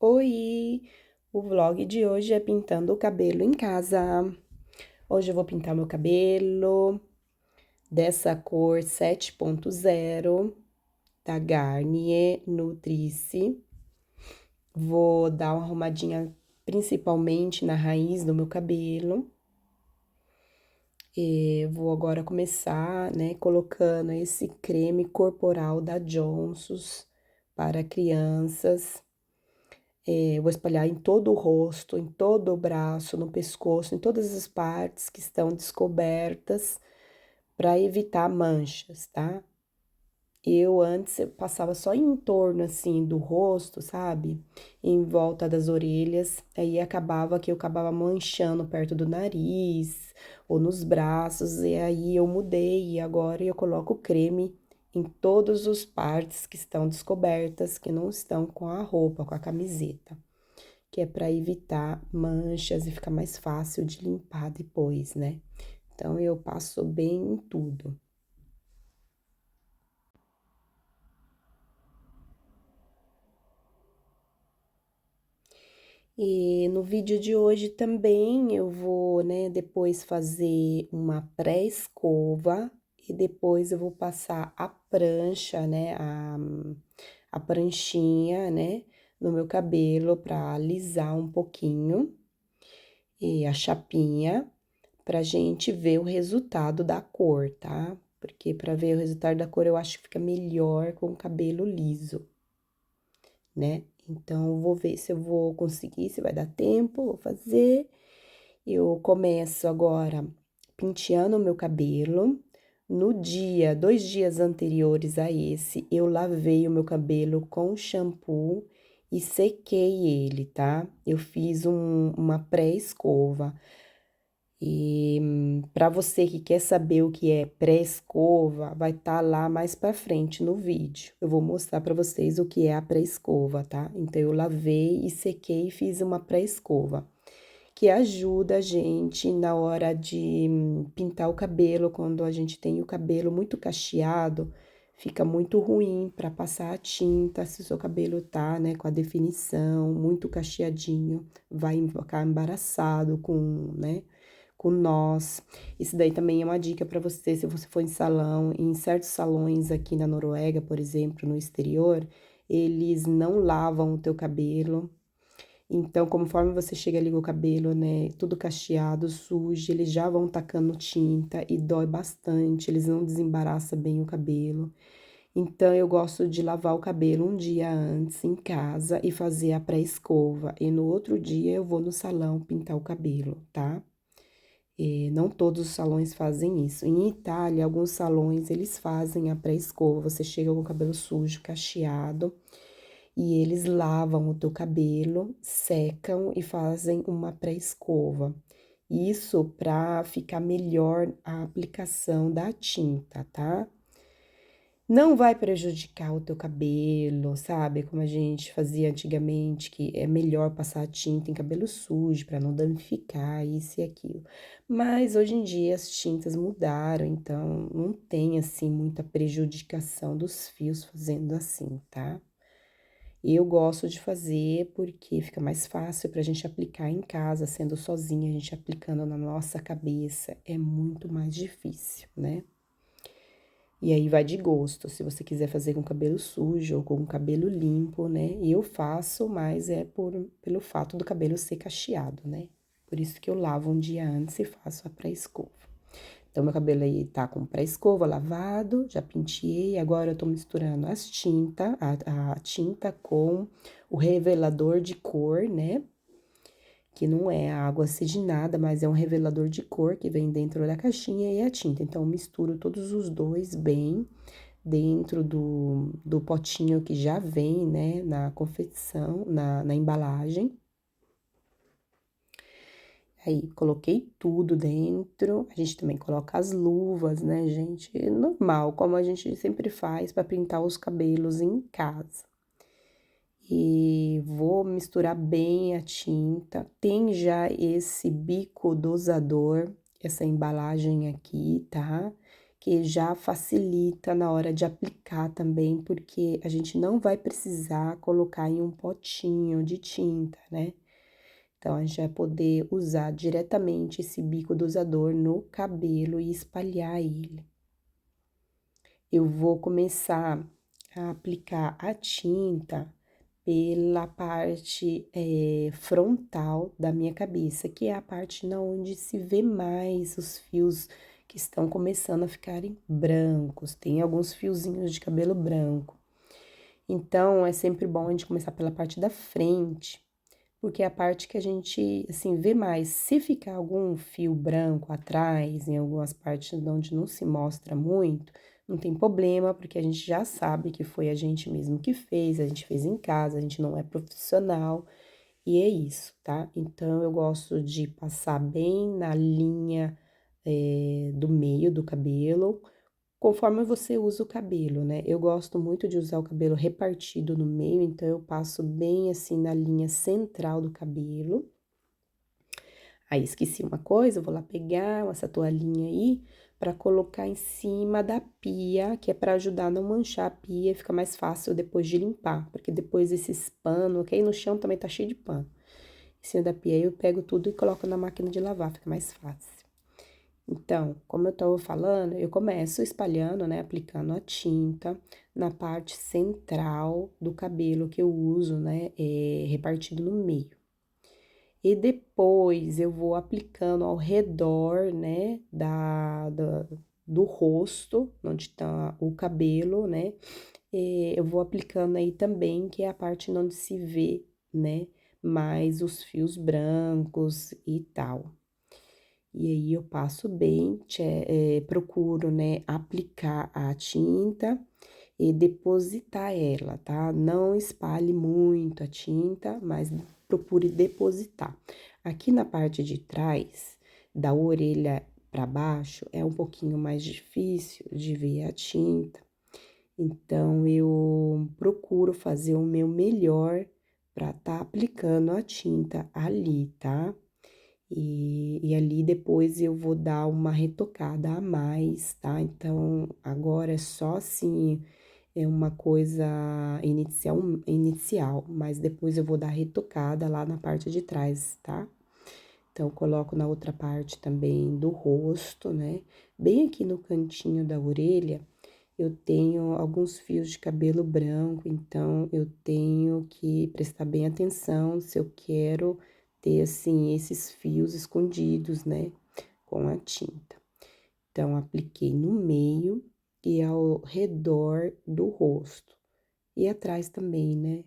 Oi! O vlog de hoje é pintando o cabelo em casa. Hoje eu vou pintar meu cabelo dessa cor 7.0 da Garnier Nutrice. Vou dar uma arrumadinha principalmente na raiz do meu cabelo. E vou agora começar, né, colocando esse creme corporal da Johnson's para crianças. Eu vou espalhar em todo o rosto, em todo o braço, no pescoço, em todas as partes que estão descobertas, para evitar manchas, tá? Eu passava só em torno, assim, do rosto, sabe? Em volta das orelhas, aí acabava que eu acabava manchando perto do nariz, ou nos braços, e aí eu mudei, e agora eu coloco creme em todas as partes que estão descobertas, que não estão com a roupa, com a camiseta, que é para evitar manchas e ficar mais fácil de limpar depois, né? Então eu passo bem em tudo. E no vídeo de hoje também eu vou, né, depois fazer uma pré-escova e depois eu vou passar a prancha, né, a pranchinha, né, no meu cabelo para alisar um pouquinho e a chapinha pra gente ver o resultado da cor, tá? Porque pra ver o resultado da cor eu acho que fica melhor com o cabelo liso, né? Então, eu vou ver se eu vou conseguir, se vai dar tempo, vou fazer. Eu começo agora penteando o meu cabelo. No dia, 2 dias anteriores a esse, eu lavei o meu cabelo com shampoo e sequei ele, tá? Eu fiz uma pré-escova. E para você que quer saber o que é pré-escova, vai estar lá mais para frente no vídeo. Eu vou mostrar para vocês o que é a pré-escova, tá? Então, eu lavei e sequei e fiz uma pré-escova, que ajuda a gente na hora de pintar o cabelo, quando a gente tem o cabelo muito cacheado, fica muito ruim para passar a tinta, se o seu cabelo tá, né, com a definição muito cacheadinho, vai ficar embaraçado com, né, com nós. Isso daí também é uma dica para você, se você for em salão, em certos salões aqui na Noruega, por exemplo, no exterior, eles não lavam o teu cabelo. Então, conforme você chega ali com o cabelo, né, tudo cacheado, sujo, eles já vão tacando tinta e dói bastante, eles não desembaraçam bem o cabelo. Então, eu gosto de lavar o cabelo um dia antes em casa e fazer a pré-escova. E no outro dia eu vou no salão pintar o cabelo, tá? Não todos os salões fazem isso. Em Itália, alguns salões, eles fazem a pré-escova. Você chega com o cabelo sujo, cacheado, e eles lavam o teu cabelo, secam e fazem uma pré-escova. Isso para ficar melhor a aplicação da tinta, tá? Não vai prejudicar o teu cabelo, sabe? Como a gente fazia antigamente, que é melhor passar tinta em cabelo sujo para não danificar isso e aquilo. Mas hoje em dia as tintas mudaram, então não tem assim muita prejudicação dos fios fazendo assim, tá? Eu gosto de fazer porque fica mais fácil para a gente aplicar em casa, sendo sozinha, a gente aplicando na nossa cabeça é muito mais difícil, né? E aí vai de gosto, se você quiser fazer com cabelo sujo ou com cabelo limpo, né? Eu faço, mas é pelo fato do cabelo ser cacheado, né? Por isso que eu lavo um dia antes e faço a pré-escova. Então, meu cabelo aí tá com pré-escova, lavado, já penteei, agora eu tô misturando a tinta com o revelador de cor, né? Que não é água oxigenada, mas é um revelador de cor que vem dentro da caixinha e a tinta. Então, eu misturo todos os dois bem dentro do potinho que já vem, né, na confecção, na embalagem. Aí, coloquei tudo dentro. A gente também coloca as luvas, né, gente? É normal, como a gente sempre faz para pintar os cabelos em casa. E vou misturar bem a tinta. Tem já esse bico dosador, essa embalagem aqui, tá? que já facilita na hora de aplicar também, porque a gente não vai precisar colocar em um potinho de tinta, né? Então, a gente vai poder usar diretamente esse bico dosador no cabelo e espalhar ele. Eu vou começar a aplicar a tinta pela parte frontal da minha cabeça, que é a parte na onde se vê mais os fios que estão começando a ficarem brancos. Tem alguns fiozinhos de cabelo branco. Então, é sempre bom a gente começar pela parte da frente, porque é a parte que a gente, assim, vê mais. Se ficar algum fio branco atrás, em algumas partes onde não se mostra muito, não tem problema, porque a gente já sabe que foi a gente mesmo que fez, a gente fez em casa, a gente não é profissional, e é isso, tá? Então, eu gosto de passar bem na linha, do meio do cabelo, conforme você usa o cabelo, né? Eu gosto muito de usar o cabelo repartido no meio, então eu passo bem assim na linha central do cabelo. Aí esqueci uma coisa, eu vou lá pegar essa toalhinha aí para colocar em cima da pia, que é para ajudar a não manchar a pia e fica mais fácil depois de limpar, porque depois esses panos, ok? No chão também tá cheio de pano. Em cima da pia aí eu pego tudo e coloco na máquina de lavar, fica mais fácil. Então, como eu tô falando, eu começo espalhando, né, aplicando a tinta na parte central do cabelo que eu uso, né, repartido no meio. E depois eu vou aplicando ao redor, né, do rosto, onde tá o cabelo, né, eu vou aplicando aí também, que é a parte onde se vê, né, mais os fios brancos e tal. E aí eu passo bem, procuro, né, aplicar a tinta e depositar ela, tá? Não espalhe muito a tinta, mas procure depositar. Aqui na parte de trás, da orelha para baixo, é um pouquinho mais difícil de ver a tinta. Então, eu procuro fazer o meu melhor para estar aplicando a tinta ali, tá? E ali depois eu vou dar uma retocada a mais, tá? Então, agora é só assim, é uma coisa inicial, mas depois eu vou dar retocada lá na parte de trás, tá? Então, eu coloco na outra parte também do rosto, né? Bem aqui no cantinho da orelha, eu tenho alguns fios de cabelo branco, então eu tenho que prestar bem atenção se eu quero ter, assim, esses fios escondidos, né, com a tinta. Então, apliquei no meio e ao redor do rosto. E atrás também, né?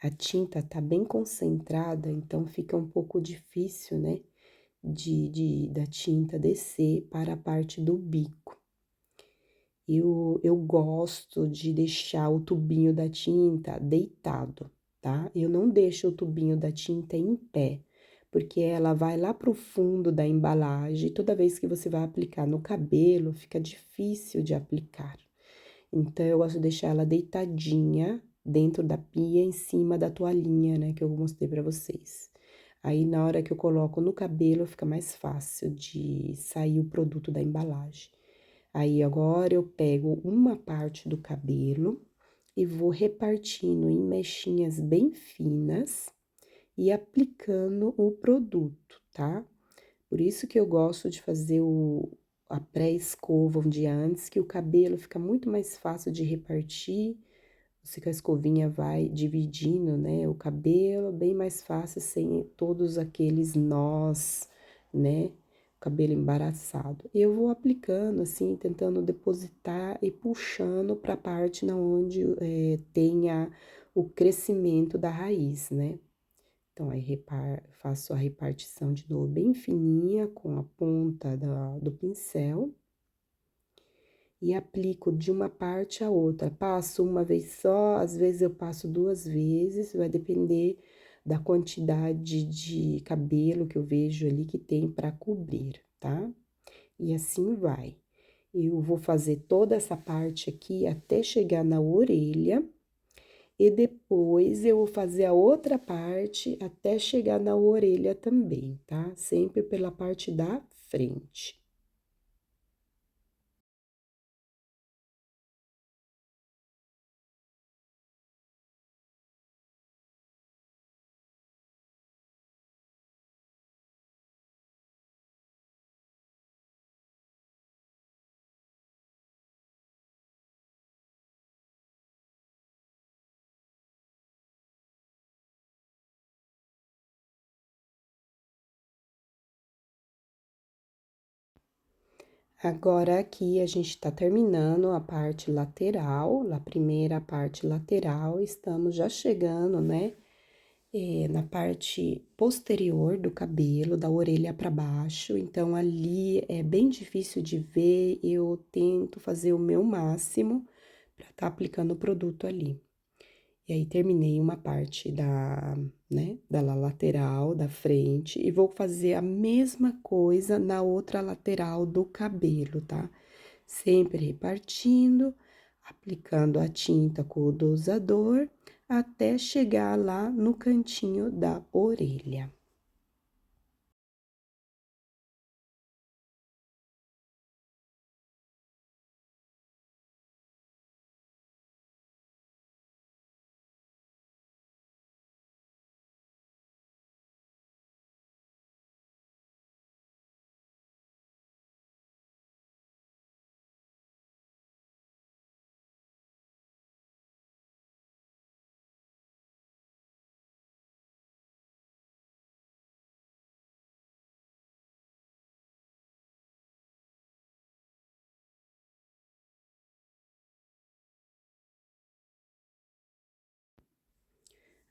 A tinta tá bem concentrada, então fica um pouco difícil, né, da tinta descer para a parte do bico. Eu gosto de deixar o tubinho da tinta deitado, tá? Eu não deixo o tubinho da tinta em pé, porque ela vai lá pro fundo da embalagem, e toda vez que você vai aplicar no cabelo, fica difícil de aplicar. Então, eu gosto de deixar ela deitadinha dentro da pia, em cima da toalhinha, né, que eu mostrei pra vocês. Aí, na hora que eu coloco no cabelo, fica mais fácil de sair o produto da embalagem. Aí, agora eu pego uma parte do cabelo e vou repartindo em mechinhas bem finas e aplicando o produto, tá? Por isso que eu gosto de fazer a pré-escova um dia antes, que o cabelo fica muito mais fácil de repartir. Você com a escovinha vai dividindo, né, o cabelo, bem mais fácil, sem todos aqueles nós, né, o cabelo embaraçado. E eu vou aplicando, assim, tentando depositar e puxando para a parte na onde tenha o crescimento da raiz, né. Então, aí faço a repartição de novo bem fininha com a ponta do pincel e aplico de uma parte a outra. Passo uma vez só, às vezes eu passo duas vezes, vai depender da quantidade de cabelo que eu vejo ali que tem para cobrir, tá? E assim vai. Eu vou fazer toda essa parte aqui até chegar na orelha e depois eu vou fazer a outra parte até chegar na orelha também, tá? Sempre pela parte da frente. Agora aqui a gente tá terminando a parte lateral, a primeira parte lateral, estamos já chegando, né, na parte posterior do cabelo, da orelha para baixo, então ali é bem difícil de ver, eu tento fazer o meu máximo para tá aplicando o produto ali. E aí, terminei uma parte né, da lateral, da frente, e vou fazer a mesma coisa na outra lateral do cabelo, tá? Sempre repartindo, aplicando a tinta com o dosador, até chegar lá no cantinho da orelha.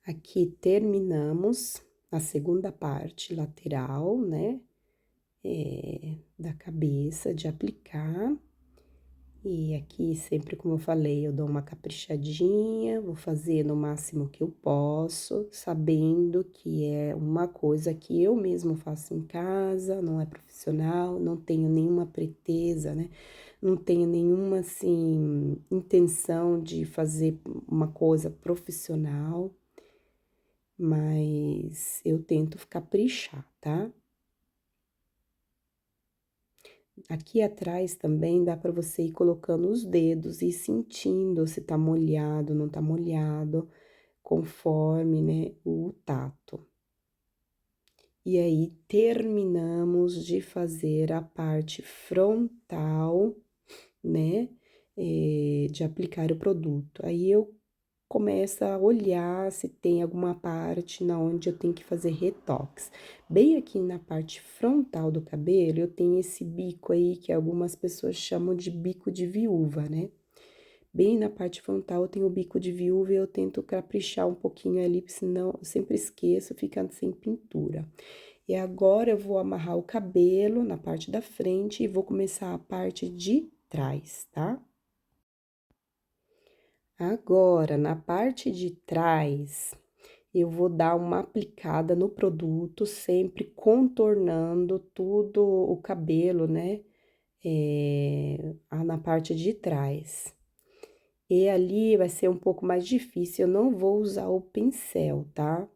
Aqui terminamos a segunda parte lateral, né, da cabeça de aplicar. E aqui, sempre como eu falei, eu dou uma caprichadinha, vou fazer no máximo que eu posso, sabendo que é uma coisa que eu mesmo faço em casa, não é profissional, não tenho nenhuma pretesa, né? Não tenho nenhuma, assim, intenção de fazer uma coisa profissional, mas eu tento caprichar, tá? Aqui atrás também dá para você ir colocando os dedos e sentindo se tá molhado, não tá molhado, conforme, né, o tato. E aí, terminamos de fazer a parte frontal, né, de aplicar o produto. Aí, eu começo a olhar se tem alguma parte na onde eu tenho que fazer retoques. Bem aqui na parte frontal do cabelo, eu tenho esse bico aí que algumas pessoas chamam de bico de viúva, né? Bem na parte frontal eu tenho o bico de viúva e eu tento caprichar um pouquinho ali, porque senão eu sempre esqueço, fica sem pintura. E agora eu vou amarrar o cabelo na parte da frente e vou começar a parte de trás, tá? Agora, na parte de trás, eu vou dar uma aplicada no produto, sempre contornando tudo o cabelo, né? Na parte de trás. E ali vai ser um pouco mais difícil, eu não vou usar o pincel, tá?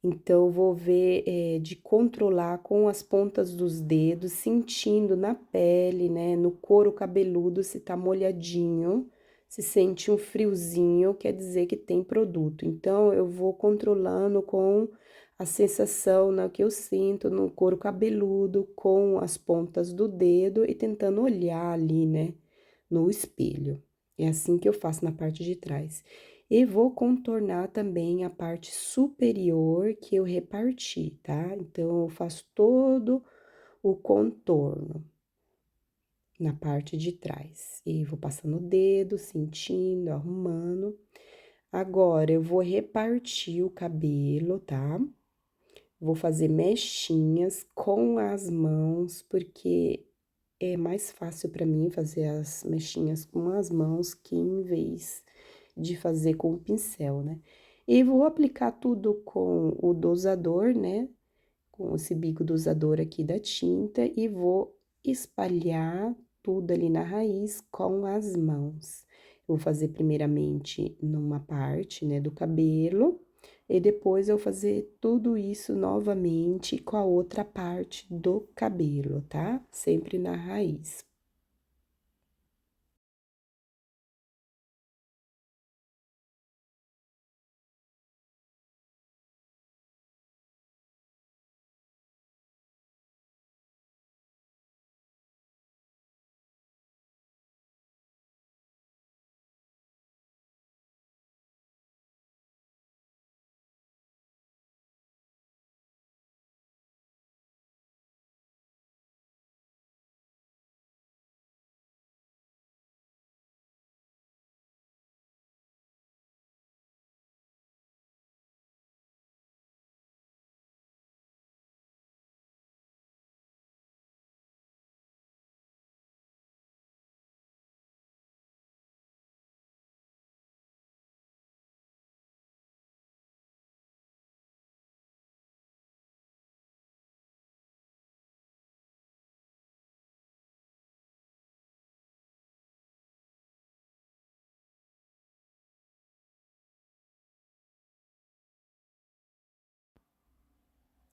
Então, eu vou ver, de controlar com as pontas dos dedos, sentindo na pele, né, no couro cabeludo, se tá molhadinho, se sente um friozinho, quer dizer que tem produto. Então, eu vou controlando com a sensação, né, que eu sinto no couro cabeludo, com as pontas do dedo e tentando olhar ali, né, no espelho. É assim que eu faço na parte de trás. E vou contornar também a parte superior que eu reparti, tá? Então, eu faço todo o contorno na parte de trás. E vou passando o dedo, sentindo, arrumando. Agora, eu vou repartir o cabelo, tá? Vou fazer mechinhas com as mãos, porque é mais fácil para mim fazer as mechinhas com as mãos que em vez de fazer com o pincel, né? E vou aplicar tudo com o dosador, né? Com esse bico dosador aqui da tinta e vou espalhar tudo ali na raiz com as mãos. Vou fazer primeiramente numa parte, né, do cabelo, e depois eu fazer tudo isso novamente com a outra parte do cabelo, tá? Sempre na raiz.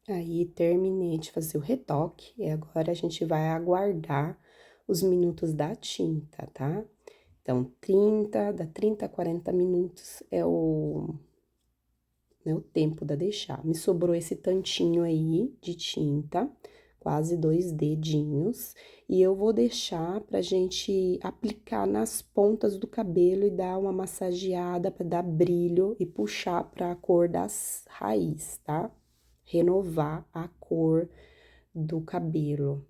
Aí, terminei de fazer o retoque, e agora a gente vai aguardar os minutos da tinta, tá? Então, 30 a 40 minutos é o tempo da deixar. Me sobrou esse tantinho aí de tinta, quase 2 dedinhos, e eu vou deixar pra gente aplicar nas pontas do cabelo e dar uma massageada pra dar brilho e puxar pra cor das raiz, tá? Renovar a cor do cabelo.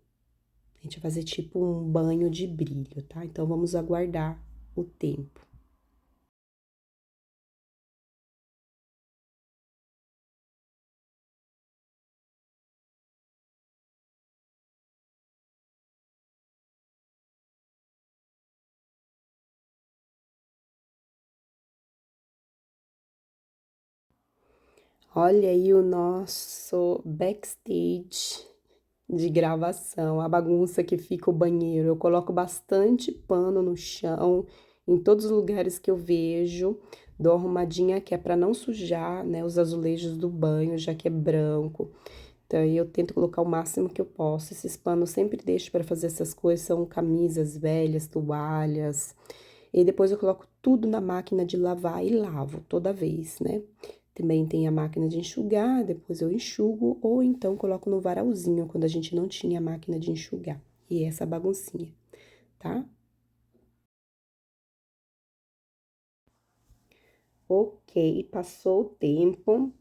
A gente vai fazer tipo um banho de brilho, tá? Então, vamos aguardar o tempo. Olha aí o nosso backstage de gravação, a bagunça que fica o banheiro. Eu coloco bastante pano no chão, em todos os lugares que eu vejo. Dou arrumadinha que é para não sujar, né, os azulejos do banho, já que é branco. Então, aí eu tento colocar o máximo que eu posso. Esses panos sempre deixo para fazer essas coisas, são camisas velhas, toalhas. E depois eu coloco tudo na máquina de lavar e lavo toda vez, né? Também tem a máquina de enxugar, depois eu enxugo, ou então coloco no varalzinho, quando a gente não tinha máquina de enxugar. E essa baguncinha, tá? Ok, passou o tempo,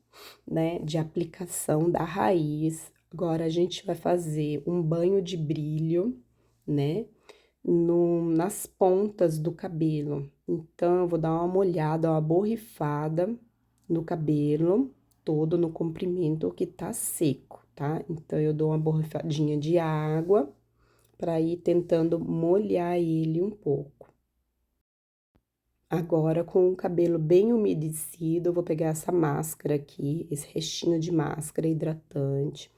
né, de aplicação da raiz. Agora a gente vai fazer um banho de brilho, né, nas pontas do cabelo. Então, eu vou dar uma molhada, uma borrifada no cabelo todo, no comprimento que tá seco, tá? Então, eu dou uma borrifadinha de água para ir tentando molhar ele um pouco. Agora, com o cabelo bem umedecido, eu vou pegar essa máscara aqui, esse restinho de máscara hidratante,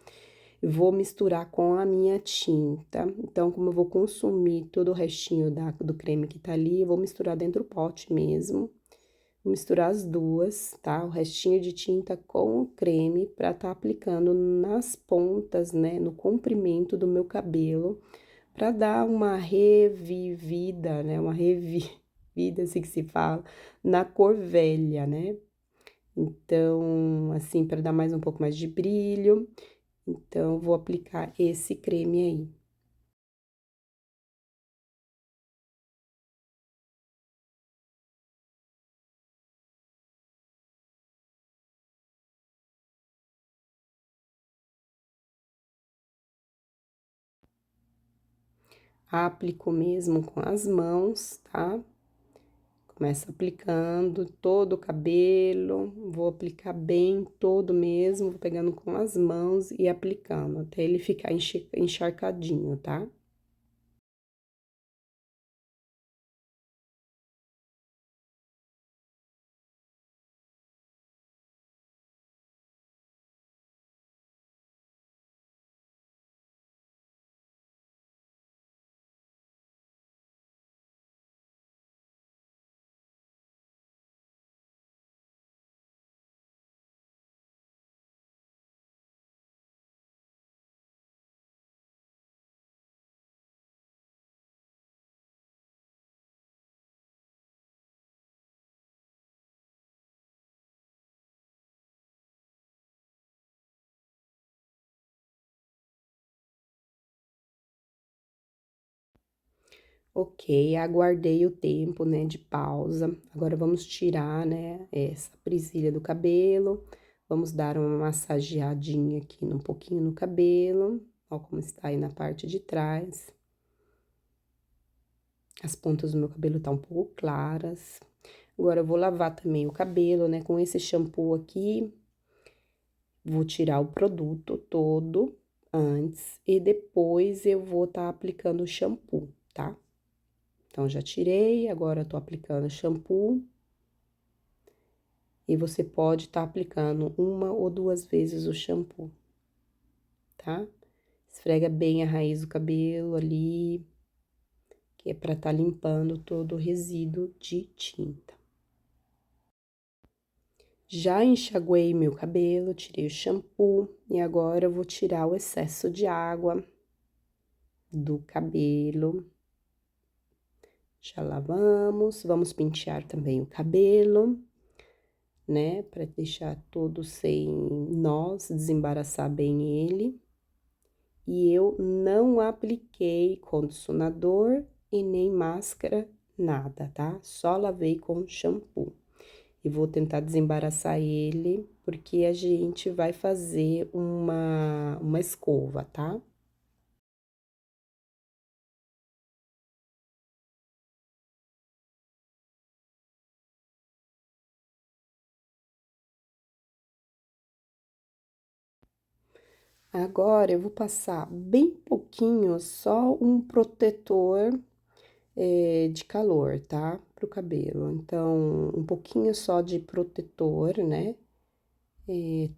e vou misturar com a minha tinta. Então, como eu vou consumir todo o restinho do creme que tá ali, eu vou misturar dentro do pote mesmo. Vou misturar as duas, tá? O restinho de tinta com o creme pra tá aplicando nas pontas, né? No comprimento do meu cabelo, pra dar uma revivida, né? Uma revivida, assim que se fala, na cor velha, né? Então, assim, para dar mais um pouco mais de brilho. Então, vou aplicar esse creme aí. Aplico mesmo com as mãos, tá? Começo aplicando todo o cabelo, vou aplicar bem todo mesmo, vou pegando com as mãos e aplicando, até ele ficar encharcadinho, tá? Ok, aguardei o tempo, né, de pausa. Agora vamos tirar, né, essa presilha do cabelo. Vamos dar uma massageadinha aqui um pouquinho no cabelo. Ó como está aí na parte de trás. As pontas do meu cabelo tá um pouco claras. Agora eu vou lavar também o cabelo, né, com esse shampoo aqui. Vou tirar o produto todo antes e depois eu vou estar aplicando o shampoo, tá? Então, já tirei, agora eu tô aplicando shampoo. E você pode estar aplicando uma ou duas vezes o shampoo, tá? Esfrega bem a raiz do cabelo ali, que é pra estar limpando todo o resíduo de tinta. Já enxaguei meu cabelo, tirei o shampoo e agora eu vou tirar o excesso de água do cabelo. Já lavamos, vamos pentear também o cabelo, né, para deixar todo sem nós, desembaraçar bem ele. E eu não apliquei condicionador e nem máscara, nada, tá? Só lavei com shampoo. E vou tentar desembaraçar ele, porque a gente vai fazer uma escova, tá? Agora eu vou passar bem pouquinho, só um protetor de calor, tá? Pro cabelo. Então, um pouquinho só de protetor, né?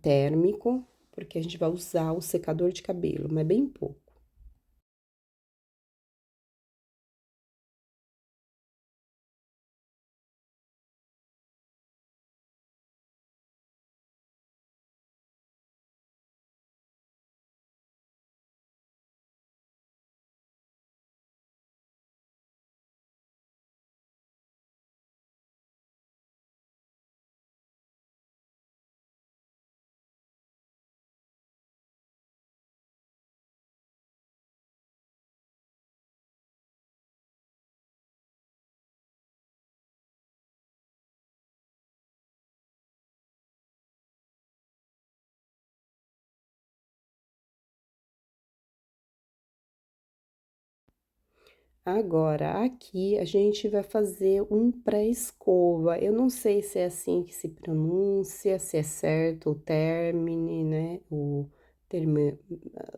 Térmico, porque a gente vai usar o secador de cabelo, mas bem pouco. Agora, aqui a gente vai fazer um pré-escova. Eu não sei se é assim que se pronuncia, se é certo o termine, né? Termo,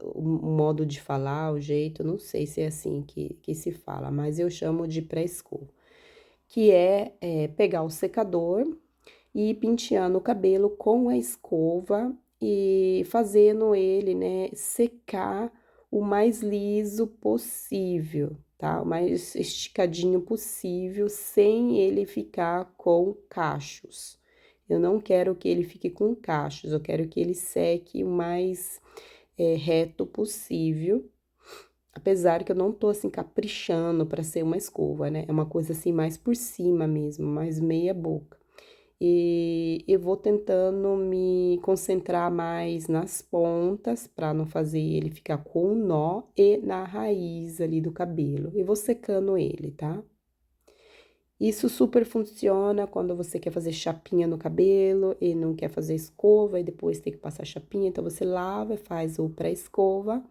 o modo de falar, o jeito, eu não sei se é assim que se fala, mas eu chamo de pré-escova. Que é pegar o secador e ir penteando o cabelo com a escova e fazendo ele, né, secar o mais liso possível, tá? O mais esticadinho possível, sem ele ficar com cachos. Eu não quero que ele fique com cachos, eu quero que ele seque o mais reto possível. Apesar que eu não tô assim caprichando para ser uma escova, né? É uma coisa assim mais por cima mesmo, mais meia boca. E eu vou tentando me concentrar mais nas pontas, para não fazer ele ficar com nó, e na raiz ali do cabelo. E vou secando ele, tá? Isso super funciona quando você quer fazer chapinha no cabelo e não quer fazer escova e depois tem que passar chapinha. Então, você lava, faz o pré-escova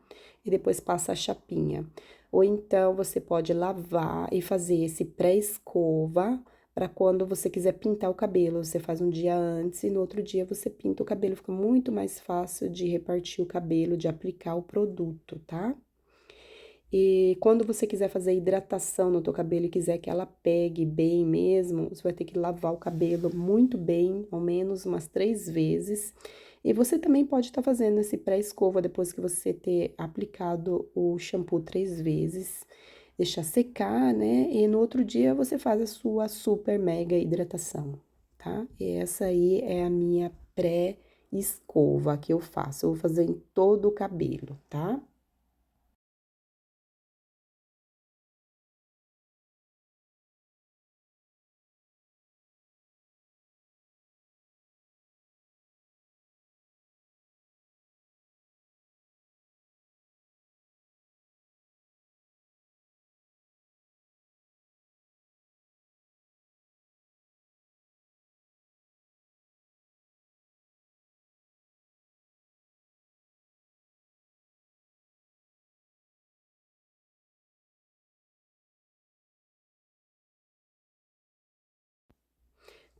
e depois passa a chapinha. Ou então, você pode lavar e fazer esse pré-escova para quando você quiser pintar o cabelo. Você faz um dia antes e no outro dia você pinta o cabelo. Fica muito mais fácil de repartir o cabelo, de aplicar o produto, tá? E quando você quiser fazer hidratação no teu cabelo e quiser que ela pegue bem mesmo, você vai ter que lavar o cabelo muito bem, ao menos umas 3 vezes. E você também pode estar fazendo esse pré-escova depois que você ter aplicado o shampoo 3 vezes, deixar secar, né? E no outro dia você faz a sua super mega hidratação, tá? E essa aí é a minha pré-escova que eu faço. Eu vou fazer em todo o cabelo, tá?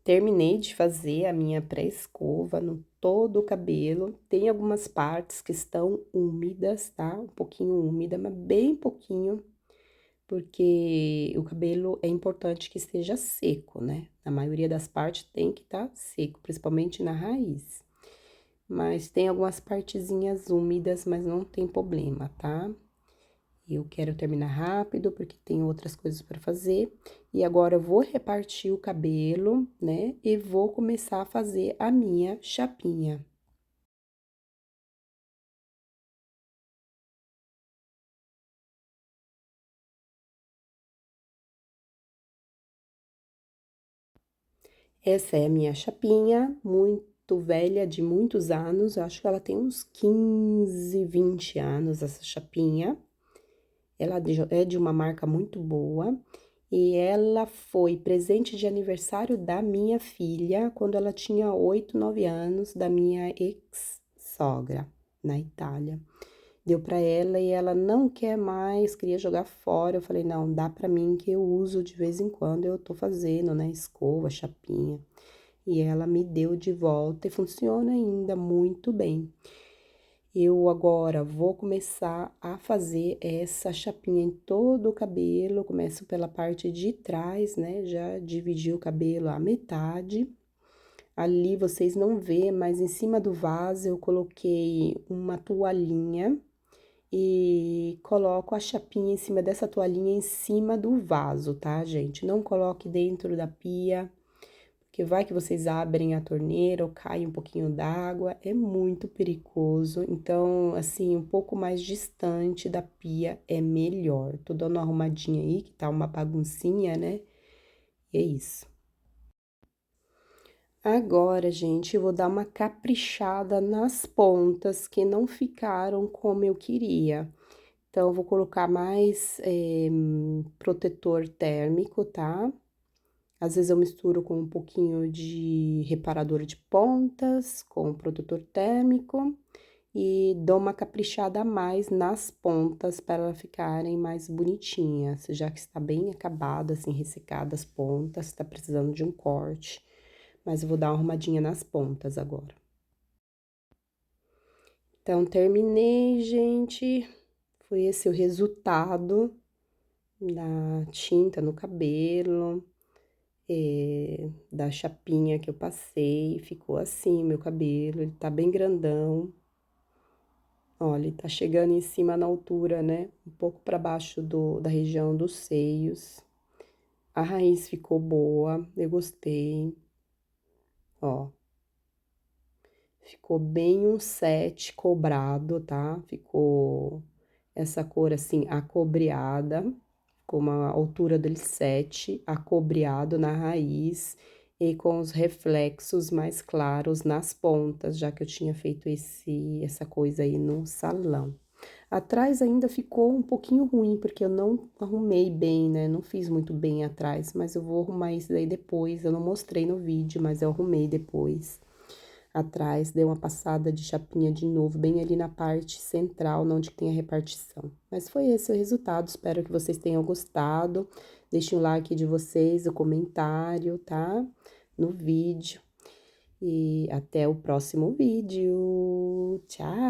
terminei de fazer a minha pré-escova no todo o cabelo. Tem algumas partes que estão úmidas, tá? Um pouquinho úmida, mas bem pouquinho, porque o cabelo é importante que esteja seco, né? Na maioria das partes tem que estar seco, principalmente na raiz. Mas tem algumas partezinhas úmidas, mas não tem problema, tá? Eu quero terminar rápido porque tem outras coisas para fazer. E agora eu vou repartir o cabelo, né? E vou começar a fazer a minha chapinha. Essa é a minha chapinha, muito velha, de muitos anos. Eu acho que ela tem uns 15, 20 anos, essa chapinha. Ela é de uma marca muito boa. E ela foi presente de aniversário da minha filha, quando ela tinha 8, 9 anos, da minha ex-sogra, na Itália. Deu para ela e ela não quer mais, queria jogar fora. Eu falei, não, dá para mim que eu uso de vez em quando, eu tô fazendo, né, escova, chapinha. E ela me deu de volta e funciona ainda muito bem. Eu agora vou começar a fazer essa chapinha em todo o cabelo. Começo pela parte de trás, né? Já dividi o cabelo à metade. Ali vocês não vê, mas em cima do vaso eu coloquei uma toalhinha e coloco a chapinha em cima dessa toalhinha em cima do vaso, tá, gente? Não coloque dentro da pia, porque vai que vocês abrem a torneira ou cai um pouquinho d'água, é muito perigoso. Então, assim, um pouco mais distante da pia é melhor. Tô dando uma arrumadinha aí, que tá uma baguncinha, né? E é isso. Agora, gente, eu vou dar uma caprichada nas pontas que não ficaram como eu queria. Então, eu vou colocar mais protetor térmico, tá? Às vezes eu misturo com um pouquinho de reparador de pontas, com protetor térmico e dou uma caprichada a mais nas pontas para elas ficarem mais bonitinhas, já que está bem acabada, assim, ressecada as pontas, está precisando de um corte. Mas eu vou dar uma arrumadinha nas pontas agora. Então, terminei, gente. Foi esse o resultado da tinta no cabelo. Da chapinha que eu passei, ficou assim meu cabelo, ele tá bem grandão. Olha, ele tá chegando em cima na altura, né? Um pouco para baixo da região dos seios. A raiz ficou boa, eu gostei. Ó, ficou bem um 7 cobrado, tá? Ficou essa cor assim, acobreada, com uma altura dele 7, acobreado na raiz e com os reflexos mais claros nas pontas, já que eu tinha feito essa coisa aí no salão. Atrás ainda ficou um pouquinho ruim, porque eu não arrumei bem, né? Não fiz muito bem atrás, mas eu vou arrumar isso daí depois. Eu não mostrei no vídeo, mas eu arrumei depois. Atrás, dei uma passada de chapinha de novo, bem ali na parte central, onde tem a repartição. Mas foi esse o resultado, espero que vocês tenham gostado. Deixem o like de vocês, o comentário, tá? No vídeo. E até o próximo vídeo. Tchau!